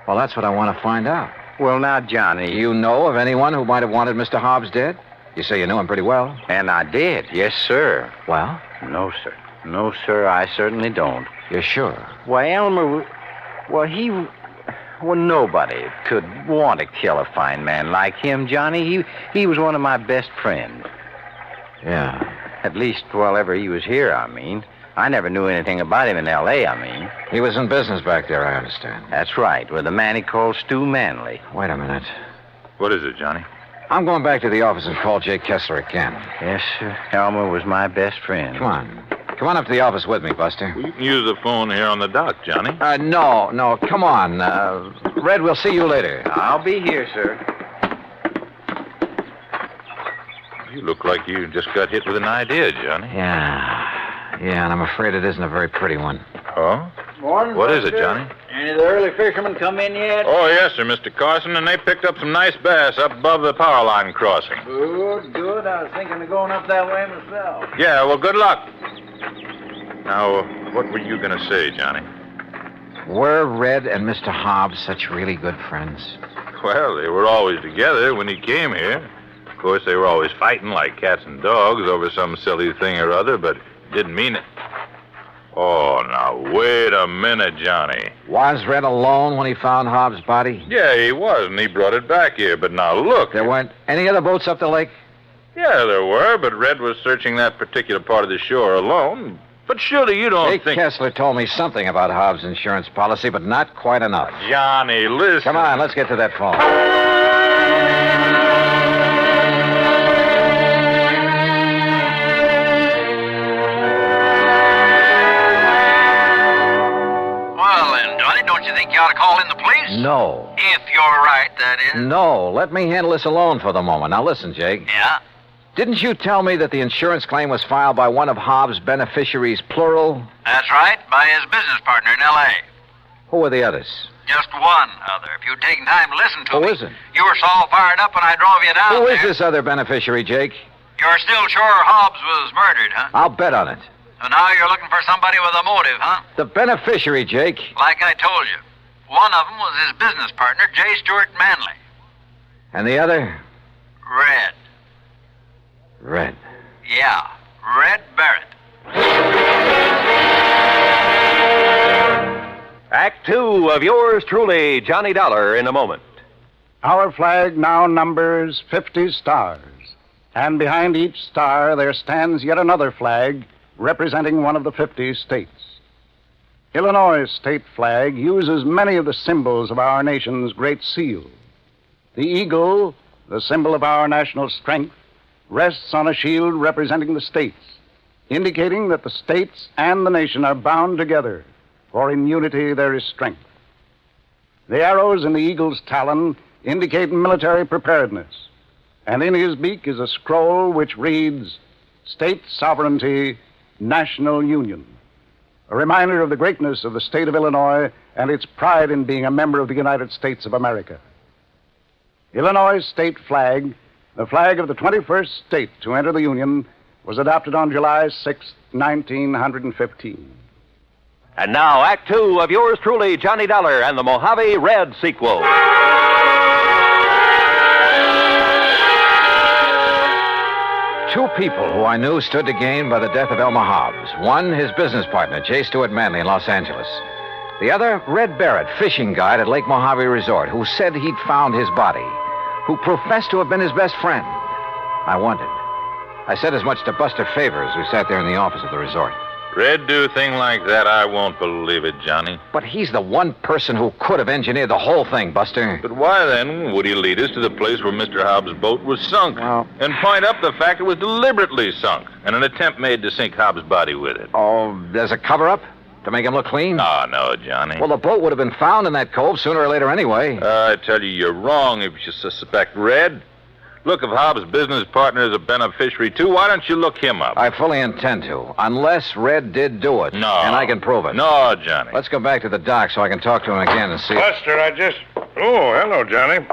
Well, that's what I want to find out. Well, now, Johnny... You know of anyone who might have wanted Mr. Hobbs dead? You say you knew him pretty well. And I did, yes, sir. Well? No, sir. No, sir, I certainly don't. You're sure? Why, Elmer... Well, nobody could want to kill a fine man like him, Johnny. He was one of my best friends. Yeah. At least while ever he was here, I mean. I never knew anything about him in L.A., I mean. He was in business back there, I understand. That's right, with a man he called Stu Manley. Wait a minute. What is it, Johnny? I'm going back to the office and call Jake Kessler again. Yes, sir. Elmer was my best friend. Come on. Come on up to the office with me, Buster. Well, you can use the phone here on the dock, Johnny. No. Come on. Red, we'll see you later. I'll be here, sir. You look like you just got hit with an idea, Johnny. Yeah, and I'm afraid it isn't a very pretty one. Oh? Morning, What is it, Johnny? Any of the early fishermen come in yet? Oh, yes, sir, Mr. Carson, and they picked up some nice bass up above the power line crossing. Good. I was thinking of going up that way myself. Yeah, well, good luck. Now, what were you going to say, Johnny? Were Red and Mr. Hobbs such really good friends? Well, they were always together when he came here. Of course, they were always fighting like cats and dogs over some silly thing or other, but didn't mean it. Oh, now, wait a minute, Johnny. Was Red alone when he found Hobbs' body? Yeah, he was, and he brought it back here. But now, look. There weren't any other boats up the lake? Yeah, there were, but Red was searching that particular part of the shore alone. But surely you don't Jake think... Kessler told me something about Hobbs' insurance policy, but not quite enough. Johnny, listen. Come on, let's get to that phone. Don't you think you ought to call in the police? No. If you're right, that is. No, let me handle this alone for the moment. Now listen, Jake. Yeah? Didn't you tell me that the insurance claim was filed by one of Hobbs' beneficiaries, plural? That's right, by his business partner in L.A. Who were the others? Just one other. If you'd taken time to listen to me. Who is it? You were so all fired up when I drove you down Who there. is this other beneficiary, Jake? You're still sure Hobbs was murdered, huh? I'll bet on it. So now you're looking for somebody with a motive, huh? The beneficiary, Jake. Like I told you. One of them was his business partner, J. Stuart Manley. And the other? Red. Red. Yeah, Red Barrett. Act 2 of yours truly, Johnny Dollar, in a moment. Our flag now numbers 50 stars, and behind each star there stands yet another flag representing one of the 50 states. Illinois' state flag uses many of the symbols of our nation's great seal. The eagle, the symbol of our national strength, rests on a shield representing the states, indicating that the states and the nation are bound together, for in unity there is strength. The arrows in the eagle's talon indicate military preparedness, and in his beak is a scroll which reads, State Sovereignty, National Union, a reminder of the greatness of the state of Illinois and its pride in being a member of the United States of America. Illinois' state flag, the flag of the 21st state to enter the Union, was adopted on July 6, 1915. And now, Act 2 of yours truly, Johnny Dollar, and the Mojave Red sequel. Two people who I knew stood to gain by the death of Elmer Hobbs. One, his business partner, J. Stuart Manley in Los Angeles. The other, Red Barrett, fishing guide at Lake Mojave Resort, who said he'd found his body, who professed to have been his best friend. I wondered. I said as much to Buster Favors, who sat there in the office of the resort. Red do a thing like that, I won't believe it, Johnny. But he's the one person who could have engineered the whole thing, Buster. But why, then, would he lead us to the place where Mr. Hobbs' boat was sunk? And point up the fact it was deliberately sunk, and an attempt made to sink Hobbs' body with it? Oh, there's a cover-up? To make him look clean? No, Johnny. Well, the boat would have been found in that cove sooner or later anyway. I tell you, you're wrong if you suspect Red. Look, if Hobbs' business partner is a beneficiary, too, why don't you look him up? I fully intend to, unless Red did do it. No. And I can prove it. No, Johnny. Let's go back to the dock so I can talk to him again and see... Buster, Oh, hello, Johnny.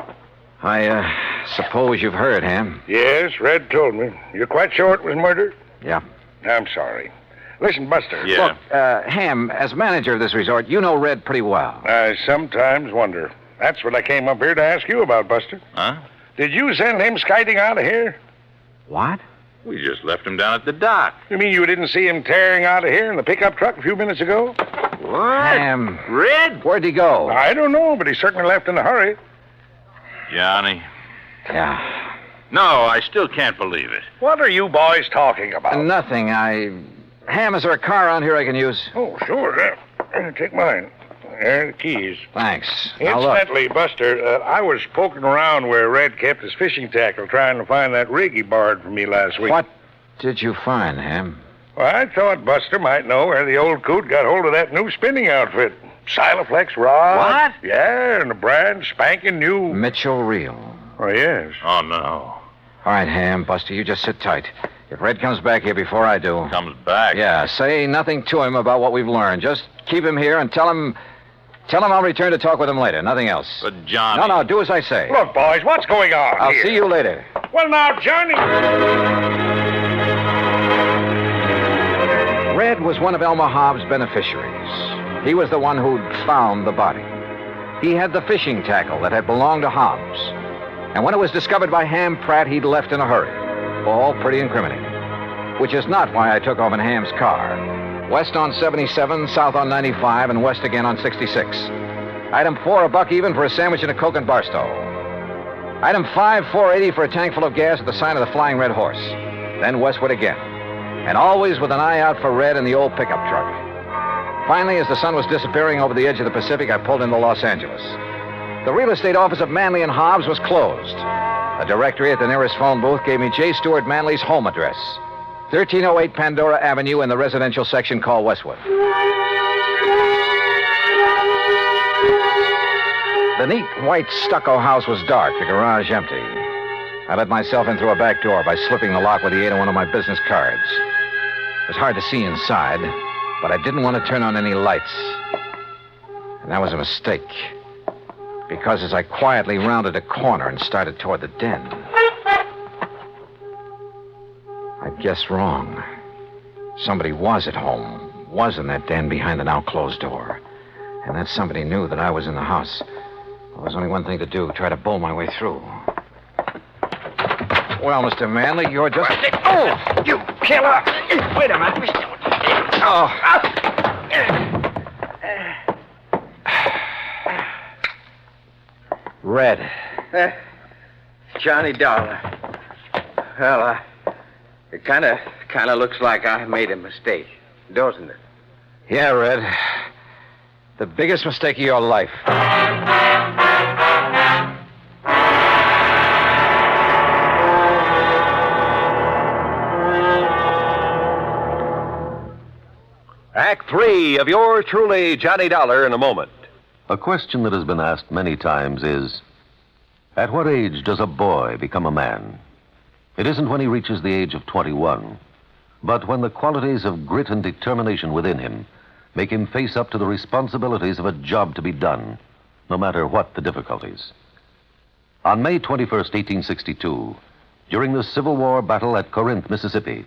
I suppose you've heard, Ham? Yes, Red told me. You're quite sure it was murder? Yeah. I'm sorry. Listen, Buster. Yeah. Look, Ham, as manager of this resort, you know Red pretty well. I sometimes wonder. That's what I came up here to ask you about, Buster. Huh? Did you send him skiting out of here? What? We just left him down at the dock. You mean you didn't see him tearing out of here in the pickup truck a few minutes ago? What? Ham. Red? Where'd he go? I don't know, but he certainly left in a hurry. Johnny. Yeah. No, I still can't believe it. What are you boys talking about? Nothing. Ham, is there a car around here I can use? Oh, sure. Take mine. There are the keys. Thanks. Now, look. Incidentally, Buster, I was poking around where Red kept his fishing tackle trying to find that rig he borrowed from me last week. What did you find, Ham? Well, I thought Buster might know where the old coot got hold of that new spinning outfit. Silaflex rod. What? Yeah, and a brand spanking new. Mitchell Reel. Oh, yes. Oh, no. All right, Ham, Buster, you just sit tight. If Red comes back here before I do... Comes back? Yeah, say nothing to him about what we've learned. Just keep him here and tell him I'll return to talk with him later. Nothing else. But, Johnny... No, do as I say. Look, boys, what's going on I'll here? see you later. Well, now, Johnny... Red was one of Elmer Hobbs' beneficiaries. He was the one who'd found the body. He had the fishing tackle that had belonged to Hobbs. And when it was discovered by Ham Pratt, he'd left in a hurry. All pretty incriminating. Which is not why I took off in Ham's car. West on 77, south on 95, and west again on 66. Item 4, $1 even for a sandwich and a Coke and Barstow. Item 5, $4.80 for a tank full of gas at the sign of the Flying Red Horse. Then westward again. And always with an eye out for Red in the old pickup truck. Finally, as the sun was disappearing over the edge of the Pacific, I pulled into Los Angeles. The real estate office of Manley and Hobbs was closed. A directory at the nearest phone booth gave me J. Stuart Manley's home address. 1308 Pandora Avenue in the residential section called Westwood. The neat white stucco house was dark, the garage empty. I let myself in through a back door by slipping the lock with the aid of one of my business cards. It was hard to see inside, but I didn't want to turn on any lights. And that was a mistake. Because as I quietly rounded a corner and started toward the den, I guessed wrong. Somebody was at home, was in that den behind the now closed door. And that somebody knew that I was in the house. There was only one thing to do, try to bull my way through. Well, Mr. Manley, you're just... Oh, you killer! Wait a minute. Oh. Red. Johnny Dollar. Well, it kind of looks like I made a mistake, doesn't it? Yeah, Red. The biggest mistake of your life. Act 3 of yours truly, Johnny Dollar, in a moment. A question that has been asked many times is, at what age does a boy become a man? It isn't when he reaches the age of 21, but when the qualities of grit and determination within him make him face up to the responsibilities of a job to be done, no matter what the difficulties. On May 21st, 1862, during the Civil War battle at Corinth, Mississippi,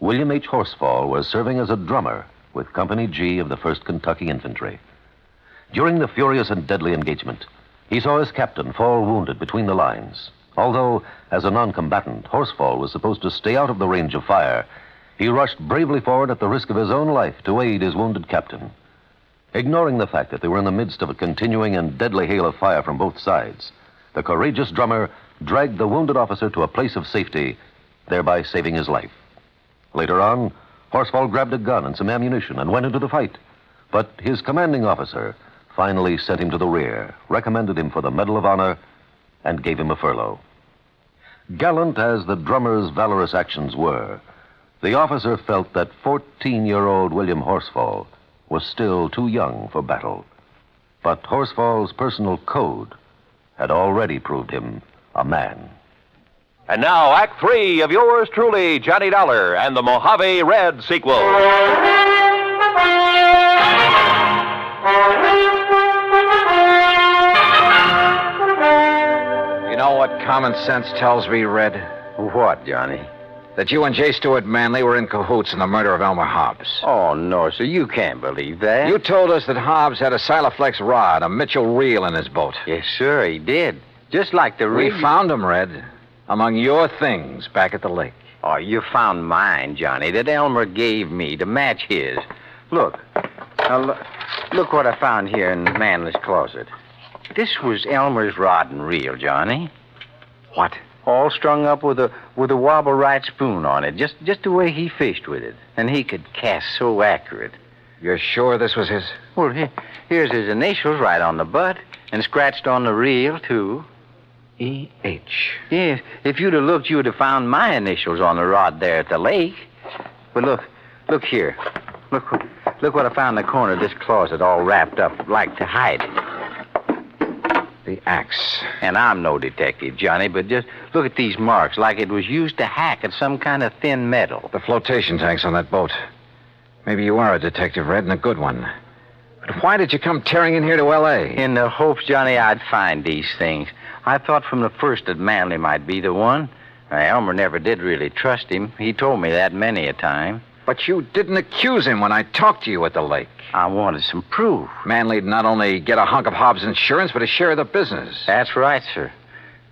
William H. Horsfall was serving as a drummer with Company G of the 1st Kentucky Infantry. During the furious and deadly engagement, he saw his captain fall wounded between the lines. Although, as a non-combatant, Horsfall was supposed to stay out of the range of fire, he rushed bravely forward at the risk of his own life to aid his wounded captain. Ignoring the fact that they were in the midst of a continuing and deadly hail of fire from both sides, the courageous drummer dragged the wounded officer to a place of safety, thereby saving his life. Later on, Horsfall grabbed a gun and some ammunition and went into the fight. But his commanding officer finally sent him to the rear, recommended him for the Medal of Honor, and gave him a furlough. Gallant as the drummer's valorous actions were, the officer felt that 14-year-old William Horsfall was still too young for battle. But Horsfall's personal code had already proved him a man. And now, Act 3 of yours truly, Johnny Dollar, and the Mojave Red sequel. You know what common sense tells me, Red? What, Johnny? That you and J. Stewart Manley were in cahoots in the murder of Elmer Hobbs. Oh, no, sir. You can't believe that. You told us that Hobbs had a Silaflex rod, a Mitchell reel in his boat. Yes, sir, he did. Just like the We reel. found him, Red, among your things back at the lake. Oh, you found mine, Johnny, that Elmer gave me to match his. Look. Now, look what I found here in Manley's closet. This was Elmer's rod and reel, Johnny. What? All strung up with a wobble right spoon on it, just the way he fished with it. And he could cast so accurate. You're sure this was his? Well, here's his initials right on the butt, and scratched on the reel, too. E.H. Yes, if you'd have looked, you would have found my initials on the rod there at the lake. But look here. Look what I found in the corner of this closet, all wrapped up, like to hide it. The axe. And I'm no detective, Johnny, but just look at these marks, like it was used to hack at some kind of thin metal. The flotation tanks on that boat. Maybe you are a detective, Red, and a good one. But why did you come tearing in here to L.A.? In the hopes, Johnny, I'd find these things. I thought from the first that Manley might be the one. Elmer never did really trust him. He told me that many a time. But you didn't accuse him when I talked to you at the lake. I wanted some proof. Manley'd not only get a hunk of Hobbs' insurance, but a share of the business. That's right, sir.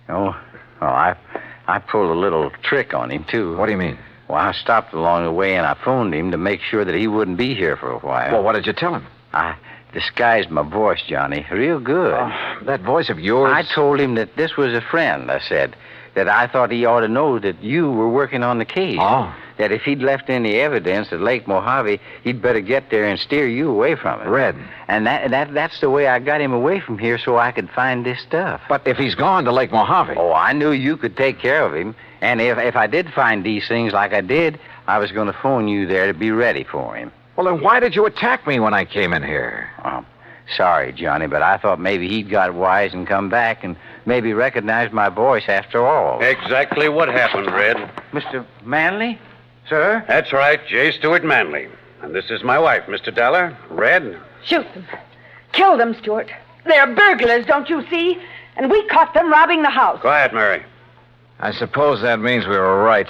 I pulled a little trick on him, too. What do you mean? Well, I stopped along the way and I phoned him to make sure that he wouldn't be here for a while. Well, what did you tell him? I disguised my voice, Johnny, real good. Oh, that voice of yours? I told him that this was a friend, I said. That I thought he ought to know that you were working on the case. Oh. That if he'd left any evidence at Lake Mojave, he'd better get there and steer you away from it. Red. And that's the way I got him away from here so I could find this stuff. But if he's gone to Lake Mojave... Oh, I knew you could take care of him. And if I did find these things like I did, I was going to phone you there to be ready for him. Well, then why did you attack me when I came in here? Sorry, Johnny, but I thought maybe he'd got wise and come back and maybe recognized my voice after all. Exactly what happened, Red. Mr. Manley? Sir? That's right, J. Stewart Manley. And this is my wife, Mr. Dollar. Red. Shoot them. Kill them, Stewart. They're burglars, don't you see? And we caught them robbing the house. Quiet, Mary. I suppose that means we were right.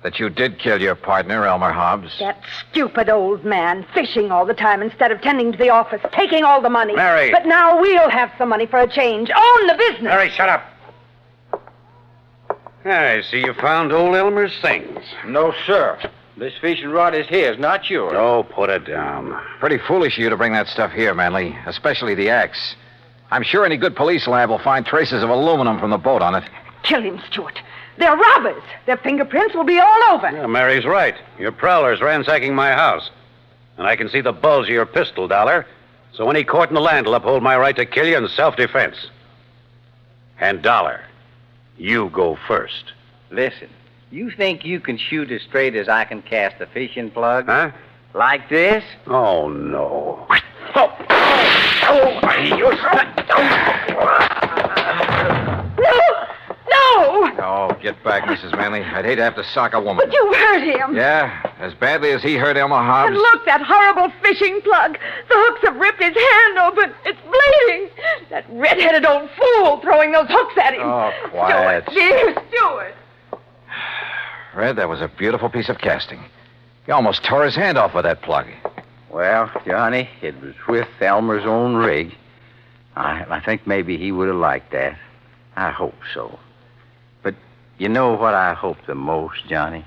That you did kill your partner, Elmer Hobbs. That stupid old man, fishing all the time instead of tending to the office, taking all the money. Mary. But now we'll have some money for a change. Own the business. Mary, shut up. I see you found old Elmer's things. No, sir. This fishing rod is his, not yours. Oh, put it down. Pretty foolish of you to bring that stuff here, Manley, especially the axe. I'm sure any good police lab will find traces of aluminum from the boat on it. Kill him, Stuart. They're robbers. Their fingerprints will be all over. Yeah, Mary's right. Your prowler's ransacking my house. And I can see the bulge of your pistol, Dollar. So any court in the land will uphold my right to kill you in self-defense. And Dollar, you go first. Listen, you think you can shoot as straight as I can cast a fishing plug? Huh? Like this? Oh, no. No! Oh, get back, Mrs. Manley. I'd hate to have to sock a woman. But you hurt him. Yeah, as badly as he hurt Elmer Hobbs. And look, that horrible fishing plug. The hooks have ripped his hand open. It's bleeding. That red-headed old fool throwing those hooks at him. Oh, quiet. Stuart, dear Stuart. Red, that was a beautiful piece of casting. He almost tore his hand off with that plug. Well, Johnny, it was with Elmer's own rig. I think maybe he would have liked that. I hope so. But you know what I hope the most, Johnny?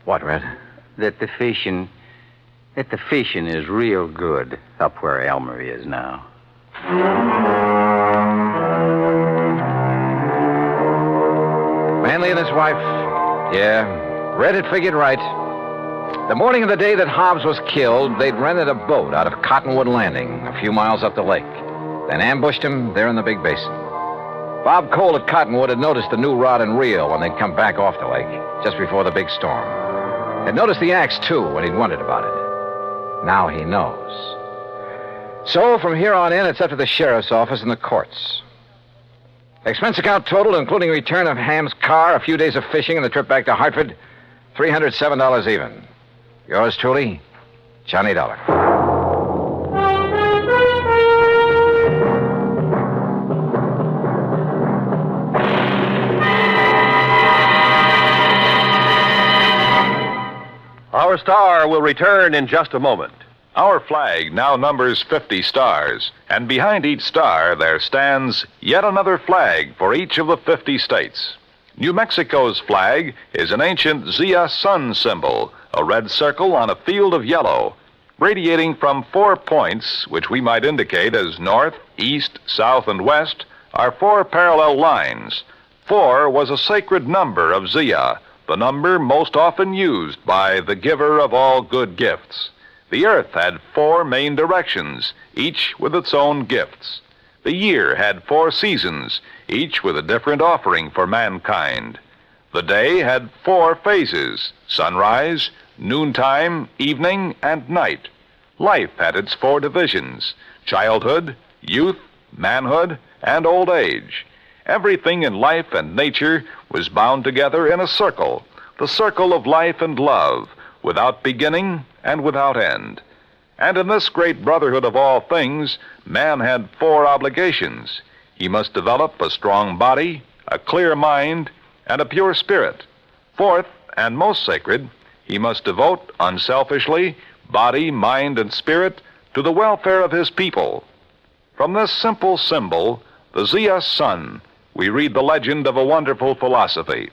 What, Red? That the fishing is real good up where Elmer is now. Manley and his wife. Yeah, Red had figured right. The morning of the day that Hobbs was killed, they'd rented a boat out of Cottonwood Landing, a few miles up the lake, then ambushed him there in the big basin. Bob Cole at Cottonwood had noticed the new rod and reel when they'd come back off the lake, just before the big storm. Had noticed the axe, too, when he'd wondered about it. Now he knows. So, from here on in, it's up to the sheriff's office and the courts. Expense account total, including return of Ham's car, a few days of fishing, and the trip back to Hartford, $307 even. Yours truly, Johnny Dollar. Our star will return in just a moment. Our flag now numbers 50 stars, and behind each star there stands yet another flag for each of the 50 states. New Mexico's flag is an ancient Zia sun symbol, a red circle on a field of yellow, radiating from 4 points, which we might indicate as north, east, south, and west, are 4 parallel lines. 4 was a sacred number of Zia, the number most often used by the giver of all good gifts. The earth had 4 main directions, each with its own gifts. The year had 4 seasons, each with a different offering for mankind. The day had 4 phases: sunrise, noontime, evening, and night. Life had its 4 divisions: childhood, youth, manhood, and old age. Everything in life and nature was bound together in a circle, the circle of life and love, without beginning and without end. And in this great brotherhood of all things, man had 4 obligations. He must develop a strong body, a clear mind, and a pure spirit. 4th, and most sacred, he must devote unselfishly body, mind, and spirit to the welfare of his people. From this simple symbol, the Zia sun, we read the legend of a wonderful philosophy.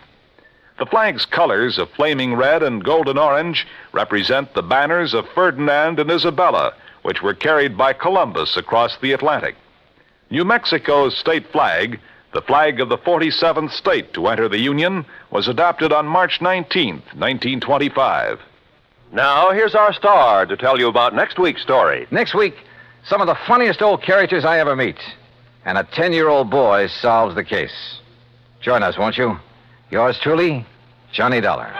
The flag's colors of flaming red and golden orange represent the banners of Ferdinand and Isabella, which were carried by Columbus across the Atlantic. New Mexico's state flag, the flag of the 47th state to enter the Union, was adopted on March 19th, 1925. Now, here's our star to tell you about next week's story. Next week, some of the funniest old characters I ever meet. And a 10-year-old boy solves the case. Join us, won't you? Yours truly, Johnny Dollar.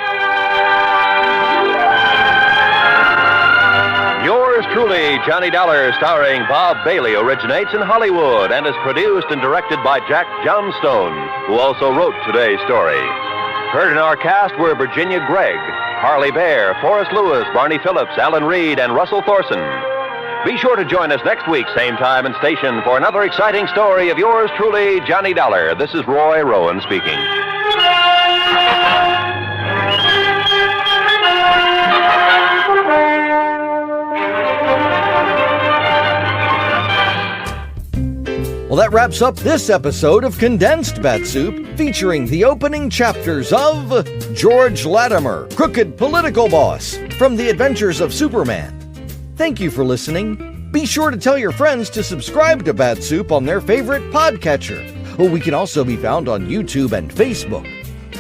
Yours truly, Johnny Dollar, starring Bob Bailey, originates in Hollywood and is produced and directed by Jack Johnstone, who also wrote today's story. Heard in our cast were Virginia Gregg, Harley Bear, Forrest Lewis, Barney Phillips, Alan Reed, and Russell Thorson. Be sure to join us next week, same time and station, for another exciting story of yours truly, Johnny Dollar. This is Roy Rowan speaking. Well, Well, that wraps up this episode of Condensed Bat-Supe, featuring the opening chapters of George Latimer, Crooked Political Boss, from The Adventures of Superman. Thank you for listening. Be sure to tell your friends to subscribe to Bat-Supe on their favorite podcatcher. We can also be found on YouTube and Facebook.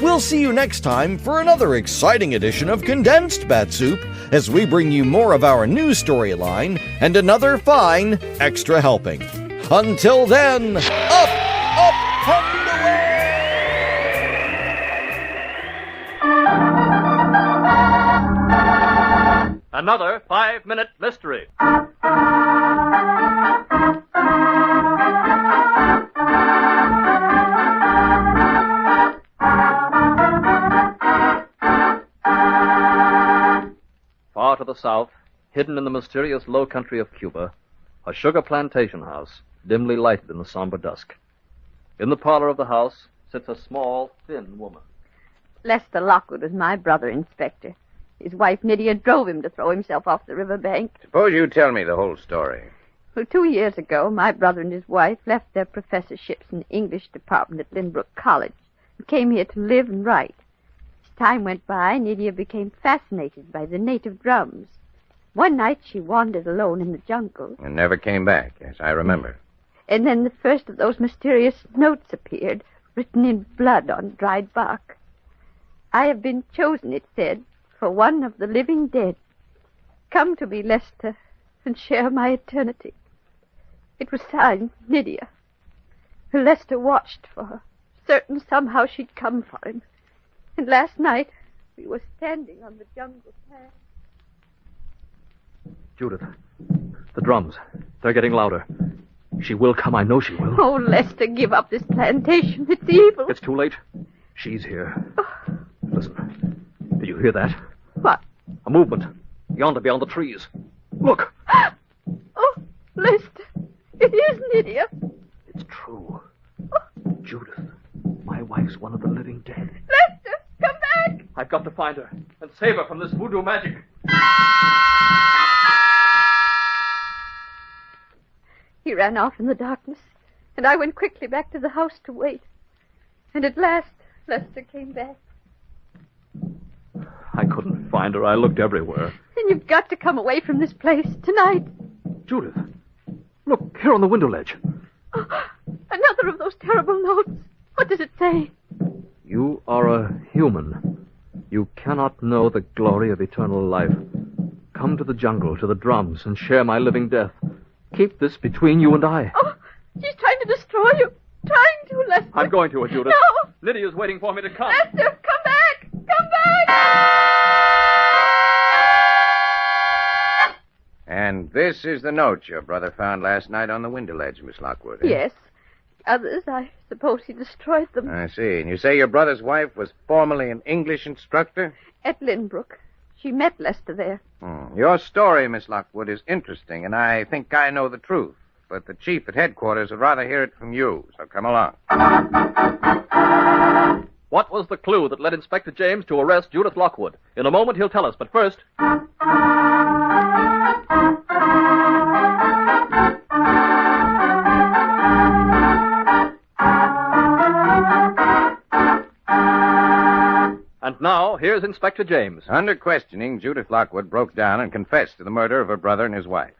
We'll see you next time for another exciting edition of Condensed Bat-Supe as we bring you more of our news storyline and another fine extra helping. Until then, up, and away! Another 5-minute mystery. Far to the south, hidden in the mysterious low country of Cuba, a sugar plantation house, dimly lighted in the somber dusk. In the parlor of the house sits a small, thin woman. Lester Lockwood was my brother, Inspector. His wife, Nydia, drove him to throw himself off the riverbank. Suppose you tell me the whole story. Well, 2 years ago, my brother and his wife left their professorships in the English department at Lynbrook College and came here to live and write. As time went by, Nydia became fascinated by the native drums. One night, she wandered alone in the jungle. And never came back, yes, I remember. And then the first of those mysterious notes appeared, written in blood on dried bark. I have been chosen, it said, for one of the living dead. Come to me, Lester, and share my eternity. It was signed, Nydia. Lester watched for her, certain somehow she'd come for him. And last night, we were standing on the jungle path. Judith, the drums. They're getting louder. She will come, I know she will. Oh, Lester, give up this plantation. It's evil. It's too late. She's here. Listen. Do you hear that? What? A movement. Yonder beyond the trees. Look. Oh, Lester. It is Nydia. It's true. Judith, my wife's one of the living dead. Lester, come back. I've got to find her and save her from this voodoo magic. He ran off in the darkness, and I went quickly back to the house to wait. And at last, Lester came back. I couldn't find her. I looked everywhere. Then you've got to come away from this place tonight. Judith, look, here on the window ledge. Oh, another of those terrible notes. What does it say? You are a human. You cannot know the glory of eternal life. Come to the jungle, to the drums, and share my living death. Keep this between you and I. Oh, she's trying to destroy you. Trying to, Lester. I'm going to her, Judith. No. Lydia's waiting for me to come. Lester, come back. Come back. And this is the note your brother found last night on the window ledge, Miss Lockwood. Eh? Yes. Others, I suppose he destroyed them. I see. And you say your brother's wife was formerly an English instructor? At Lynbrook. She met Lester there. Your story, Miss Lockwood, is interesting, and I think I know the truth. But the chief at headquarters would rather hear it from you, so come along. What was the clue that led Inspector James to arrest Judith Lockwood? In a moment, he'll tell us, but first... And now, here's Inspector James. Under questioning, Judith Lockwood broke down and confessed to the murder of her brother and his wife.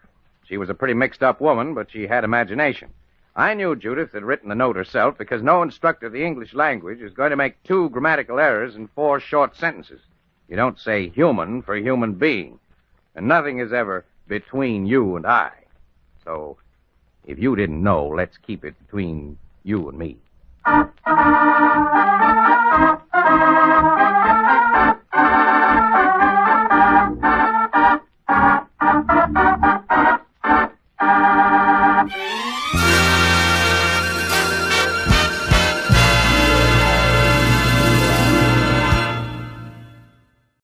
She was a pretty mixed-up woman, but she had imagination. I knew Judith had written the note herself because no instructor of the English language is going to make 2 grammatical errors in 4 short sentences. You don't say human for human being. And nothing is ever between you and I. So, if you didn't know, let's keep it between you and me.